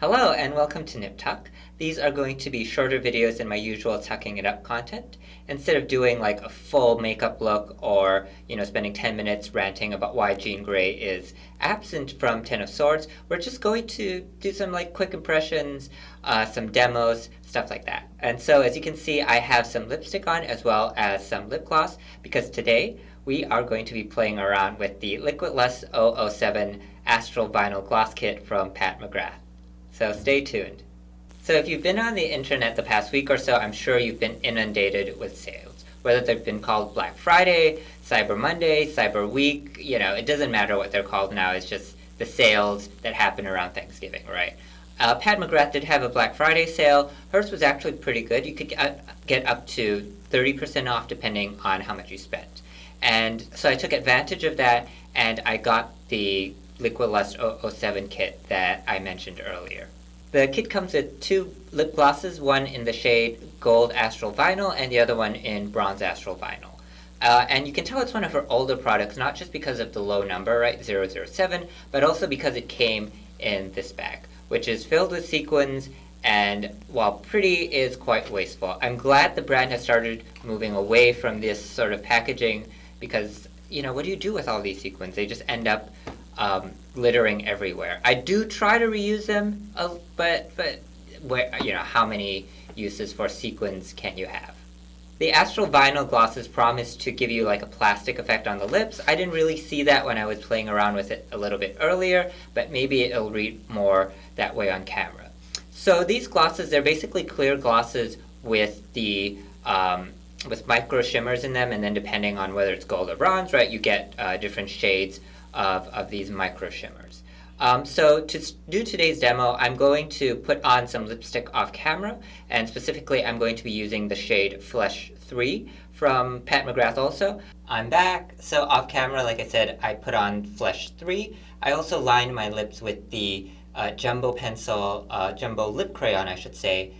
Hello and welcome to Nip Tuck. These are going to be shorter videos than my usual tucking it up content. Instead of doing like a full makeup look or, spending 10 minutes ranting about why Jean Grey is absent from Ten of Swords, we're just going to do some like quick impressions, some demos, stuff like that. And so as you can see, I have some lipstick on as well as some lip gloss because today we are going to be playing around with the Liquilust 007 Astral Vinyl Gloss Kit from Pat McGrath. So stay tuned. So if you've been on the internet the past week or so, I'm sure you've been inundated with sales. Whether they've been called Black Friday, Cyber Monday, Cyber Week, it doesn't matter what they're called now. It's just the sales that happen around Thanksgiving, right? Pat McGrath did have a Black Friday sale. Hers was actually pretty good. You could get up to 30% off depending on how much you spent. And so I took advantage of that and I got the Liquilust 007 kit that I mentioned earlier. The kit comes with two lip glosses, one in the shade Gold Astral Vinyl and the other one in Bronze Astral Vinyl. And you can tell it's one of her older products, not just because of the low number, right, 007, but also because it came in this bag, which is filled with sequins and, while pretty, is quite wasteful. I'm glad the brand has started moving away from this sort of packaging because, what do you do with all these sequins? They just end up littering everywhere. I do try to reuse them, but where, how many uses for sequins can you have? The Astral Vinyl glosses promise to give you like a plastic effect on the lips. I didn't really see that when I was playing around with it a little bit earlier, but maybe it'll read more that way on camera. So these glosses, they're basically clear glosses with the with micro shimmers in them, and then depending on whether it's gold or bronze, right, you get different shades of these micro shimmers. So to do today's demo, I'm going to put on some lipstick off camera, and specifically I'm going to be using the shade Flesh 3 from Pat McGrath also. I'm back. So off camera, like I said, I put on Flesh 3. I also lined my lips with the Jumbo Pencil, Jumbo Lip Crayon, I should say,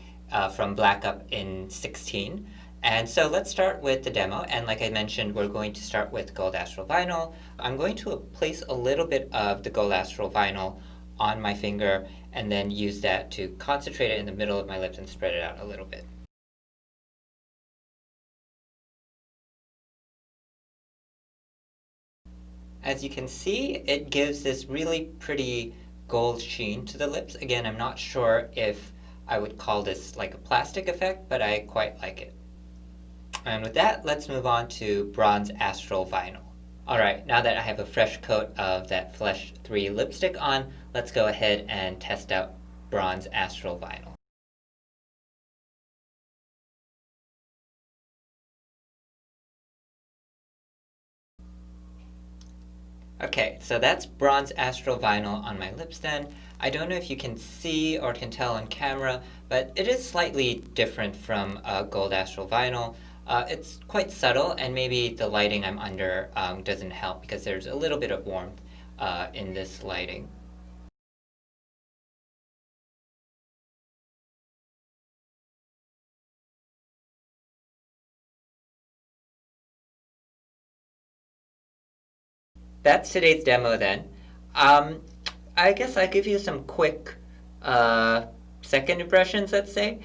from Black Up in 16. And so let's start with the demo, and like I mentioned, we're going to start with Gold Astral Vinyl. I'm going to place a little bit of the Gold Astral Vinyl on my finger and then use that to concentrate it in the middle of my lips and spread it out a little bit. As you can see, it gives this really pretty gold sheen to the lips. Again, I'm not sure if I would call this like a plastic effect, but I quite like it. And with that, let's move on to Bronze Astral Vinyl. Alright, now that I have a fresh coat of that Flesh 3 lipstick on, let's go ahead and test out Bronze Astral Vinyl. Okay, so that's Bronze Astral Vinyl on my lips then. I don't know if you can see or can tell on camera, but it is slightly different from Gold Astral Vinyl. It's quite subtle, and maybe the lighting I'm under doesn't help because there's a little bit of warmth in this lighting. That's today's demo then. I guess I'll give you some quick second impressions, let's say.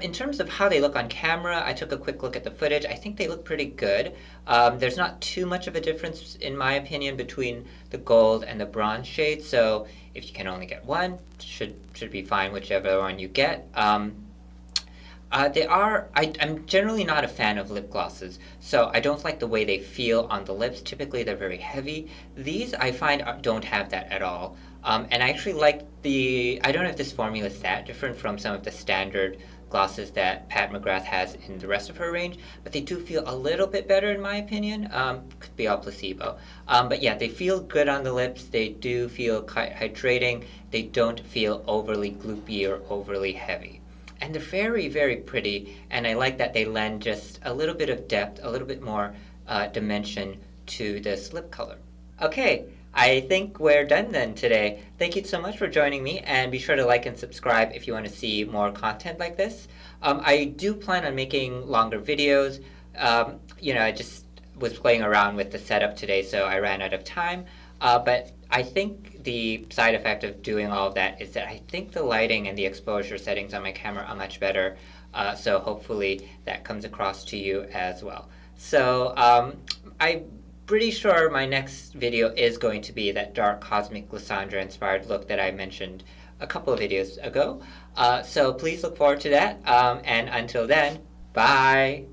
In terms of how they look on camera, I took a quick look at the footage. I think they look pretty good. There's not too much of a difference, in my opinion, between the gold and the bronze shade. So if you can only get one, should be fine, whichever one you get. I'm generally not a fan of lip glosses, so I don't like the way they feel on the lips. Typically, they're very heavy. These, I find, don't have that at all. And I actually like I don't know if this formula is that different from some of the standard glosses that Pat McGrath has in the rest of her range, but they do feel a little bit better in my opinion. Could be all placebo. But yeah, they feel good on the lips. They do feel hydrating. They don't feel overly gloopy or overly heavy. And they're very, very pretty, and I like that they lend just a little bit of depth, a little bit more dimension to this lip color. Okay, I think we're done then today. Thank you so much for joining me, and be sure to like and subscribe if you want to see more content like this. I do plan on making longer videos. I just was playing around with the setup today, so I ran out of time. But I think the side effect of doing all of that is that I think the lighting and the exposure settings on my camera are much better. So hopefully that comes across to you as well. So I'm pretty sure my next video is going to be that dark cosmic Lysandra inspired look that I mentioned a couple of videos ago. So please look forward to that. And until then, bye.